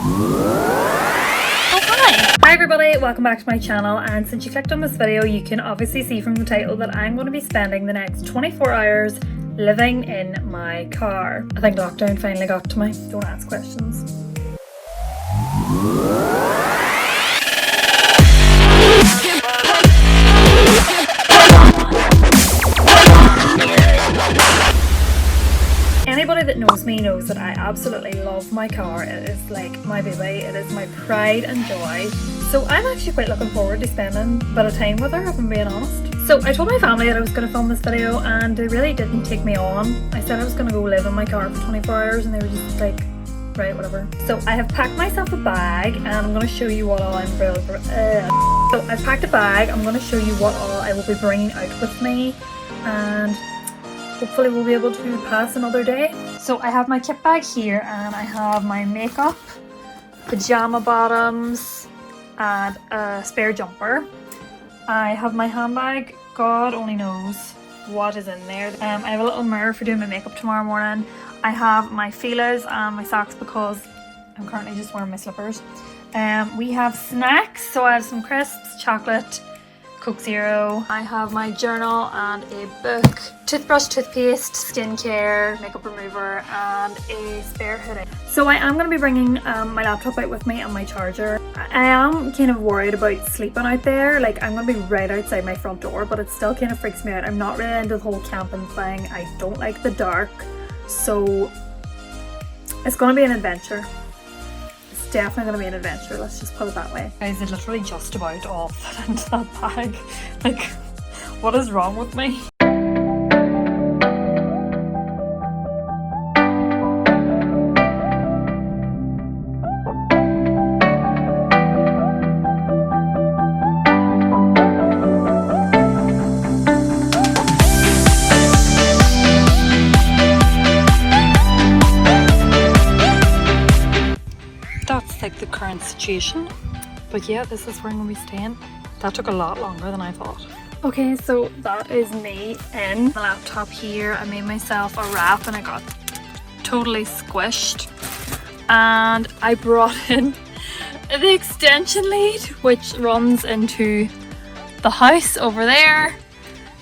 Hi everybody, welcome back to my channel, and since you clicked on this video you can obviously see from the title that I'm going to be spending the next 24 hours living in my car. I think lockdown finally got to me. Don't ask questions. Anybody that knows me knows that I absolutely love my car. It is like my baby, it is my pride and joy. So I'm actually quite looking forward to spending a bit of time with her, if I'm being honest. So I told my family that I was going to film this video and they really didn't take me on. I said I was going to go live in my car for 24 hours and they were just like, right, whatever. So I have packed myself a bag and I'm going to show you what all I'm So I've packed a bag, I'm going to show you what all I will be bringing out with me, and hopefully we'll be able to pass another day. So I have my kit bag here and I have my makeup, pajama bottoms and a spare jumper. I have my handbag, God only knows what is in there. I have a little mirror for doing my makeup tomorrow morning. I have my Fila's and my socks because I'm currently just wearing my slippers. We have snacks, so I have some crisps, chocolate, Coke Zero. I have my journal and a book, toothbrush, toothpaste, skincare, makeup remover and a spare hoodie. So I am going to be bringing my laptop out with me and my charger. I am kind of worried about sleeping out there. Like, I'm going to be right outside my front door, but it still kind of freaks me out. I'm not really into the whole camping thing. I don't like the dark, so it's going to be an adventure. Definitely going to be an adventure, let's just put it that way. Guys, it literally just about all fit into that bag. Like, what is wrong with me? That's like the current situation, but yeah, this is where I'm gonna be staying. That took a lot longer than I thought. Okay, so that is me in the laptop here. I made myself a wrap and I got totally squished, and I brought in the extension lead which runs into the house over there.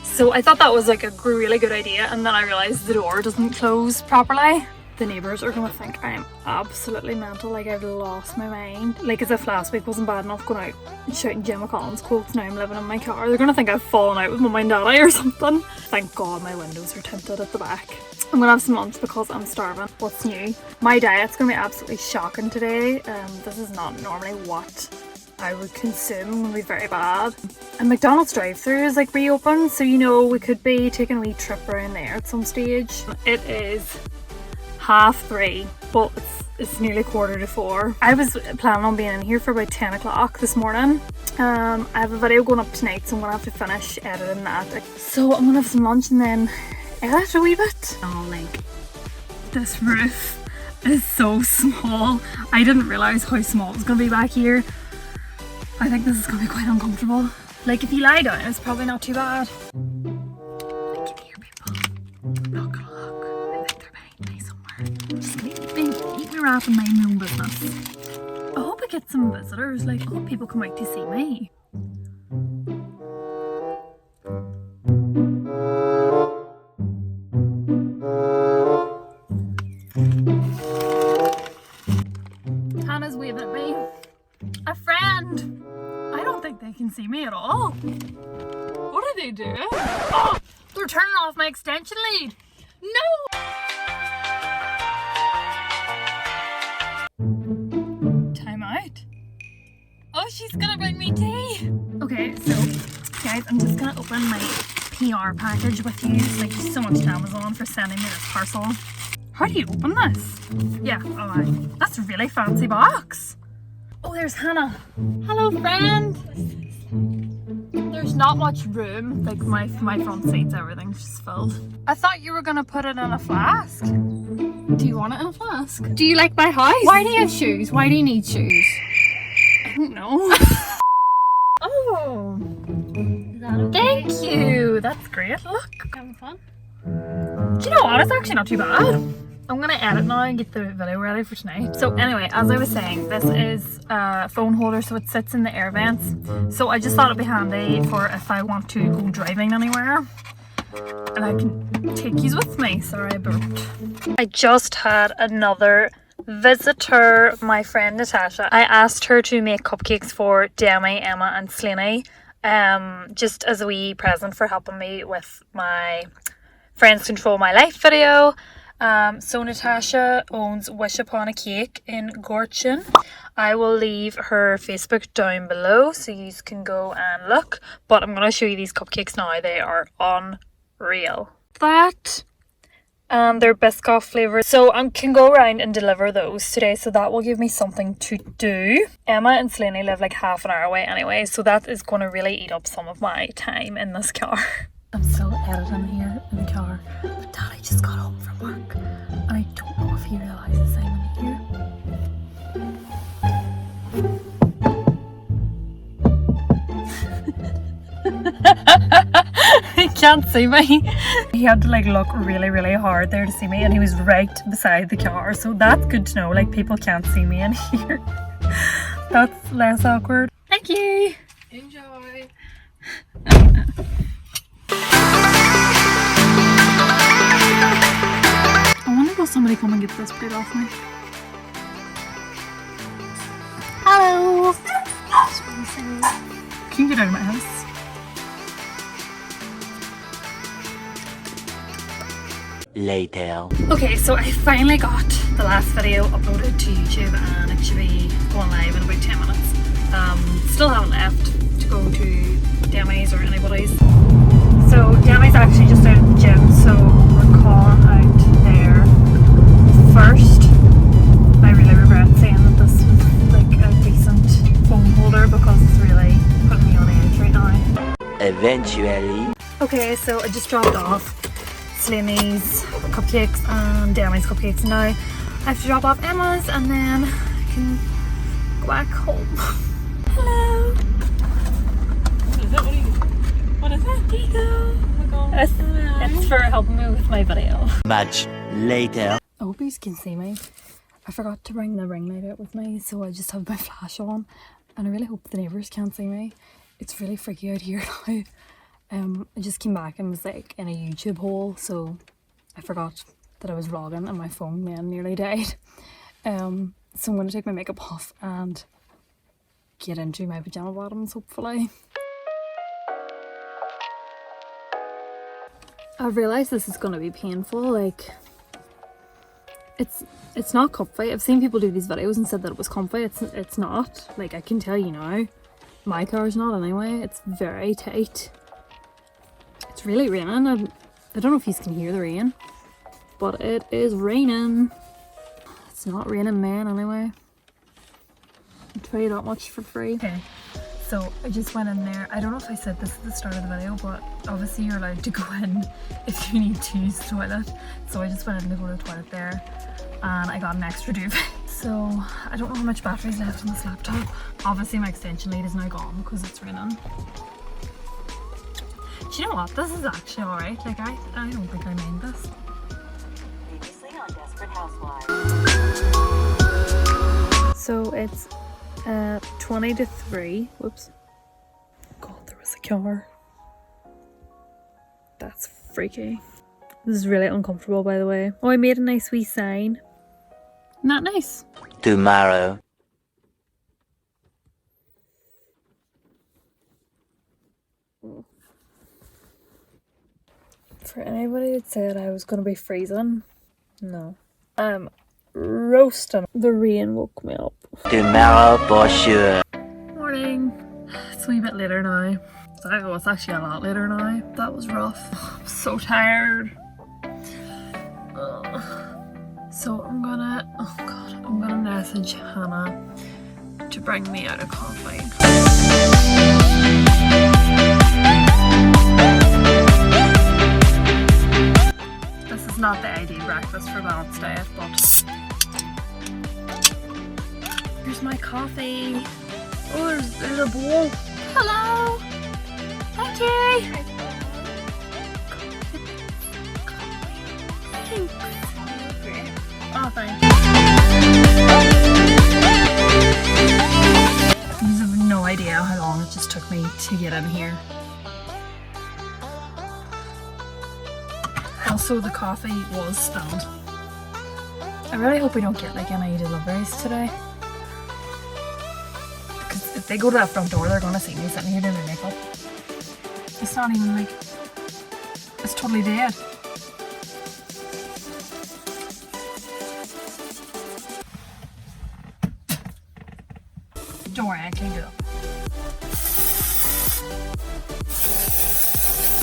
So I thought that was like a really good idea, and then I realized the door doesn't close properly. The neighbours are gonna think I'm absolutely mental, like I've lost my mind. Like, as if last week wasn't bad enough going out and shouting Gemma Collins quotes, now I'm living in my car. They're gonna think I've fallen out with mum and daddy or something. Thank God my windows are tinted at the back. I'm gonna have some lunch because I'm starving. What's new? My diet's gonna be absolutely shocking today. This is not normally what I would consume. I'm gonna be very bad. And McDonald's drive-thru is like reopened, so you know we could be taking a wee trip around there at some stage. It is 3:30, but it's nearly 4:45. I was planning on being in here for about 10 o'clock this morning. I have a video going up tonight, so I'm gonna have to finish editing that. So I'm gonna have some lunch and then edit a wee bit. Oh, like, this roof is so small. I didn't realise how small it was gonna be back here. I think this is gonna be quite uncomfortable. Like, if you lie down, it's probably not too bad. I can hear people. I'm not gonna look. I think they're behind me somewhere. Just eat me wrap and mind my own business. I hope I get some visitors. Like, I hope people come out to see me. Hannah's waving at me. A friend! I don't think they can see me at all. What are they doing? Oh! They're turning off my extension lead! No! Time out. Oh, she's gonna bring me tea! Okay, so guys, I'm just gonna open my PR package with you. Thank you so much to Amazon for sending me this parcel. How do you open this? Yeah, alright. That's a really fancy box. Oh, there's Hannah. Hello, friend. There's not much room. Like, my front seats, everything's just filled. I thought you were gonna put it in a flask. Do you want it in a flask? Do you like my house? Why do you have shoes? Why do you need shoes? I don't know. Oh. Is that okay? Thank you. That's great. Look. Having fun? Do you know what? It's actually not too bad. I'm gonna edit now and get the video ready for tonight. So anyway, as I was saying, this is a phone holder, so it sits in the air vents. So I just thought it'd be handy for if I want to go driving anywhere. And I can take these with me. Sorry, I burped. I just had another visitor, my friend Natasha. I asked her to make cupcakes for Demi, Emma and Slaney, just as a wee present for helping me with my Friends Control My Life video. So Natasha owns Wish Upon a Cake in Gorchin. I will leave her Facebook down below so you can go and look. But I'm going to show you these cupcakes now. They are unreal. That and they're Biscoff flavoured. So I can go around and deliver those today. So that will give me something to do. Emma and Slaney live like half an hour away anyway. So that is going to really eat up some of my time in this car. I'm still editing here in the car. But Daddy just got home from work. And I don't know if he realises I'm in here. He can't see me. He had to like look really, really hard there to see me, and he was right beside the car. So that's good to know. Like, people can't see me in here. That's less awkward. Thank you. Enjoy. I wonder will somebody come and get this plate off me. Hello. Can you get out of my house? Later. Okay, so I finally got the last video uploaded to YouTube, and it should be going live in about 10 minutes. Still haven't left to go to Demi's or anybody's. So Demi's actually just out of the gym, so we're calling out there first. I really regret saying that this was like a decent phone holder because it's really putting me on edge right now. Eventually. Okay, so I just dropped off Slaney's cupcakes and Demi's cupcakes. Now I have to drop off Emma's and then I can go back home. Hello. What is it? Here you go. It's for helping me with my video. Much later. I hope you can see me. I forgot to bring the ring light out with me, so I just have my flash on, and I really hope the neighbours can't see me. It's really freaky out here now. I just came back and was like in a YouTube hole, so I forgot that I was vlogging and my phone then nearly died. So I'm going to take my makeup off and get into my pyjama bottoms, hopefully. I've realised this is going to be painful. Like, it's not comfy. I've seen people do these videos and said that it was comfy. It's not. Like, I can tell you now, my car's not anyway. It's very tight. It's really raining. I don't know if you can hear the rain, but it is raining. It's not raining, man, anyway. I'll tell you that much for free. Okay, so I just went in there. I don't know if I said this at the start of the video, but obviously you're allowed to go in if you need to use the toilet. So I just went in to go to the toilet there, and I got an extra duvet. So I don't know how much battery's left on this laptop. Obviously my extension lead is now gone because it's raining. Do you know what? This is actually alright. Like, I don't think I mind this. Previously on Desperate Housewives. So it's 20 to 3. Whoops. God, there was a car. That's freaky. This is really uncomfortable, by the way. Oh, I made a nice wee sign. Isn't that nice? Tomorrow. For anybody that said I was going to be freezing, no. I'm roasting. The rain woke me up. Tomorrow for sure. Morning. It's a wee bit later now. Oh, it's actually a lot later now. That was rough. I'm so tired. So I'm gonna message Hannah to bring me out a coffee. This is not the ideal breakfast for balanced diet, but here's my coffee. Oh, there's a bowl. Hello. Thank you. Thanks. Oh, thanks. You have no idea how long it just took me to get in here. Also, the coffee was spilled. I really hope we don't get like any deliveries today. Because if they go to that front door, they're gonna see me sitting here doing my makeup. It's not even like, it's totally dead. Don't worry, I can do it.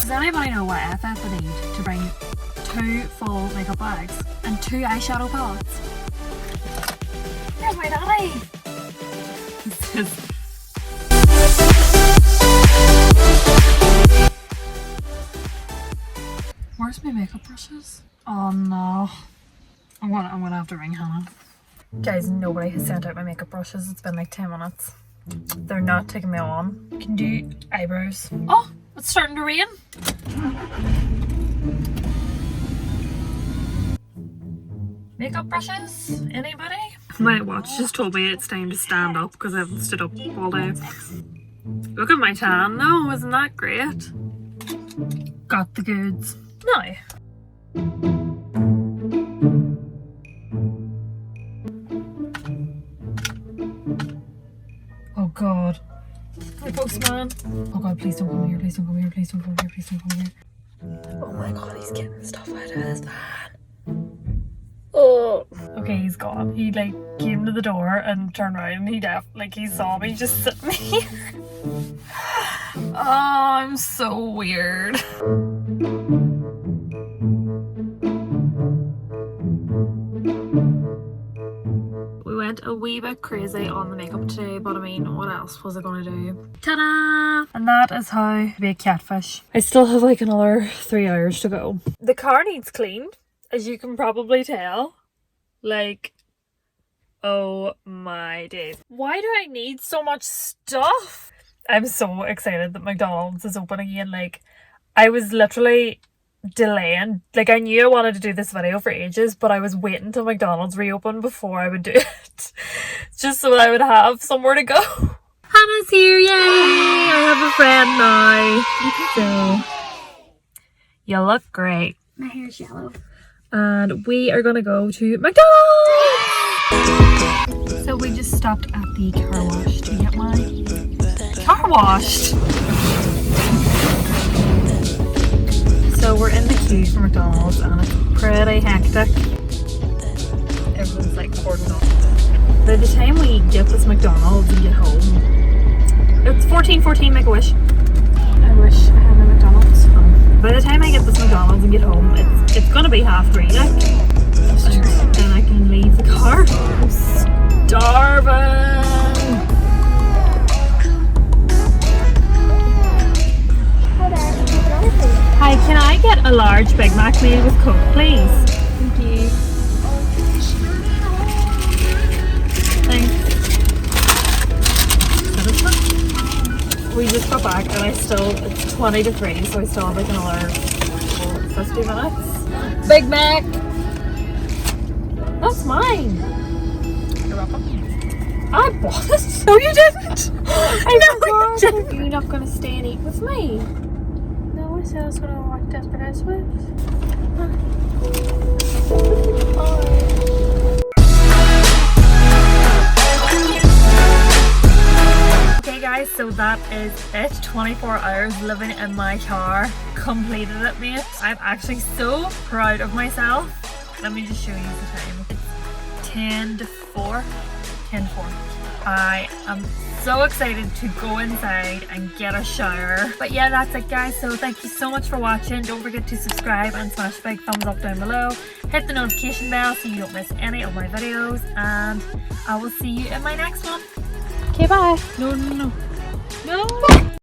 Does anybody know what FF would need to bring 2 full makeup bags and 2 eyeshadow palettes? There's my daddy! Where's my makeup brushes? Oh no. I'm gonna have to ring Hannah. Guys, nobody has sent out my makeup brushes. It's been like 10 minutes. They're not taking me on. Can do eyebrows. Oh, it's starting to rain. Makeup brushes? Anybody? My watch just told me it's time to stand up because I haven't stood up all day. Look at my tan though, isn't that great? Got the goods. Now. Oh god. The postman. Oh god, please don't come here, please don't come here, please don't come here, please don't come here. Oh my god, he's getting stuff out of his van. Oh. Okay, he's gone. He like came to the door and turned around and he saw me just sitting here. Oh, I'm so weird. We went a wee bit crazy on the makeup today, but I mean, what else was I gonna do? Ta-da! And that is how to be a catfish. I still have like another 3 hours to go. The car needs cleaned, as you can probably tell. Like, oh my days. Why do I need so much stuff? I'm so excited that McDonald's is open again. Like, I was literally delaying. Like, I knew I wanted to do this video for ages, but I was waiting till McDonald's reopened before I would do it. Just so I would have somewhere to go. Hannah's here, yay! I have a friend now. So, you look great. My hair's yellow. And we are gonna go to McDonald's! So we just stopped at the car wash to get my car washed. So we're in the queue for McDonald's and it's pretty hectic. Everyone's like cordoned off. By the time we get this McDonald's and get home, it's 14:14, make a wish. I wish I had a McDonald's. By the time I get this McDonald's and get home, it's gonna be 3:30, like. Then I can leave the car. I'm starving. Hi, can I get a large Big Mac meal with Coke, please? Thank you. Thanks. We just got back and it's 20 to 3, so I still have like another 50 minutes. Big Mac! That's mine! You're welcome. I bought it! No, you didn't! I forgot! You're not gonna stay and eat with me? No, I said I was gonna watch Desperate Housewives. Okay guys, so that is it. 24 hours living in my car. Completed it, mate. I'm actually so proud of myself. Let me just show you the time. It's 10 to 4. 10 to 4. I am so excited to go inside and get a shower. But yeah, that's it guys. So thank you so much for watching. Don't forget to subscribe and smash the big thumbs up down below. Hit the notification bell so you don't miss any of my videos. And I will see you in my next one. Okay, bye. No.